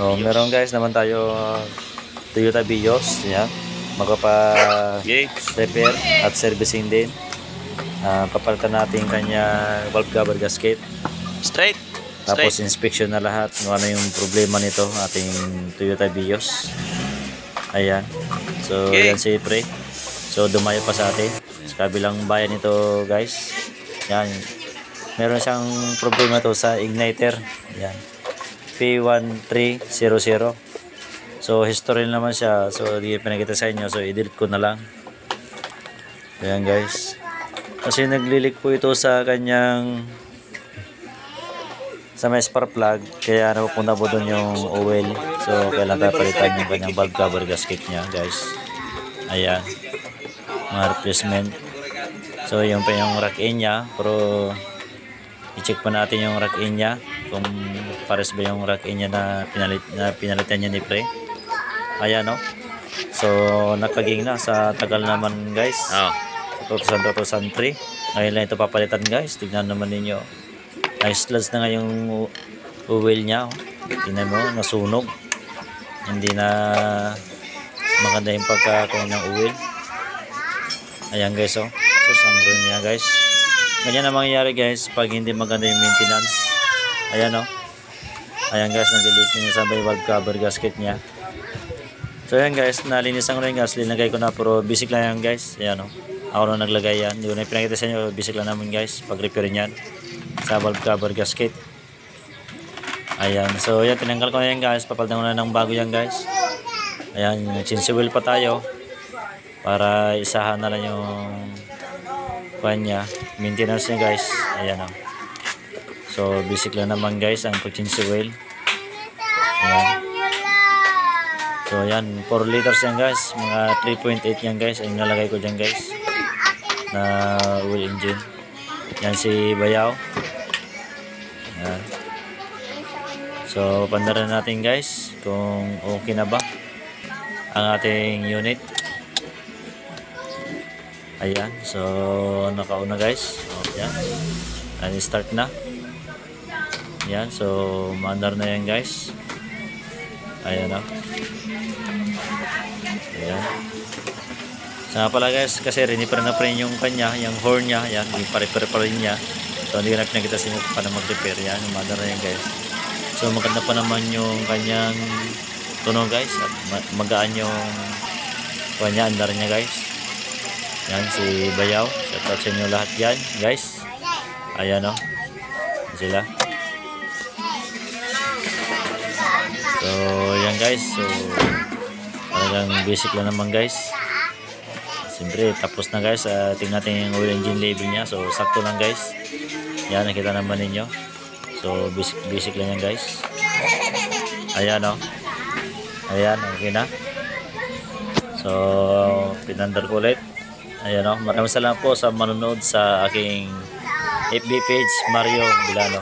So, meron guys naman tayo Toyota Vios, yan. Magpapa-repair at servicing din. Papalitan natin kanya valve cover gasket. Straight. Tapos inspection na lahat kung ano yung problema nito ating Toyota Vios. Ayan. So, yan si Pre. So, dumayo pa sa atin. Sa kabilang bayan nito guys. Yan. Meron siyang problema to sa igniter. Yan. P1300. So, history naman siya. So, di pinakita sa inyo. So, i-delete ko na lang. Ayan guys. Kasi naglilik po ito sa kanyang sa may spark plug. Kaya napupunta po doon yung oil. So, kailangan palitan yung kanyang valve cover gasket niya guys. Ayan. Mga replacement. So, yung pa yung rack-in niya. Pero, i-check pa natin yung rack-in niya. Kung pares ba yung rack-in niya na pinalitan niya ni Pre. Ayan o. So, nakaging na sa tagal naman guys. 2003. Ngayon lang ito papalitan guys. Tignan naman ninyo. Nice na nga yung oil niya. Tignan mo, nasunog. Hindi na maganda yung pagkakain ng oil. Ayan guys o. So, sangro niya guys. Ganyan na mangyayari guys pag hindi maganda yung maintenance. Ayan o. Ayan guys, nag-leaking sa may valve cover gasket niya. So ayan guys, nalinisan ko na yung gas. Linagay ko na pero basic lang yan guys. Ayan o. Ako na naglagay yan. Hindi ko na pinakita sa inyo. Basic lang naman guys. Pag repair yan sa valve cover gasket. Ayan. So ayan, tinanggal ko na yan guys. Papalitan ko na ng bago yan guys. Ayan, change wheel pa tayo. Para isahan na lang yung kanya maintenance niya guys. Ayan o. So basic lang naman guys ang pag-change oil. Ayan. So ayan, 4 liters yan guys. Mga 3.8 yan guys. Ayun nalagay ko dyan guys na oil engine. Yan si Bayaw. Ayan. So pandaran natin guys kung okay na ba ang ating unit. Ayan, so nakauna guys. Ayan, and start na. Ayan, so maandar na yan guys. Ayan o. Ayan. So nga pala guys, kasi riniper na pa rin yung kanya, yung horn niya. Ayan, pare-pare pa rin niya. So hindi ko na pinakita sa inyo paano mag-repair. Ayan, maandar na yan guys. So maganda pa naman yung kanyang tunog guys. At magaan yung kanya, andar niya guys. Yan si Bayaw. Shout out sa inyo lahat yan guys. Ayan o. Sila. So yan guys. So talagang basic lang naman guys. Siyempre tapos na guys. Tingnan natin yung oil engine label nya. So sakto lang guys. Yan, nakita naman ninyo. So basic lang yan guys. Ayan o. Ayan, okay na. So pinandar ko ulit. Ayan o, maraming salamat po sa manonood sa aking FB page, Mario Bilano.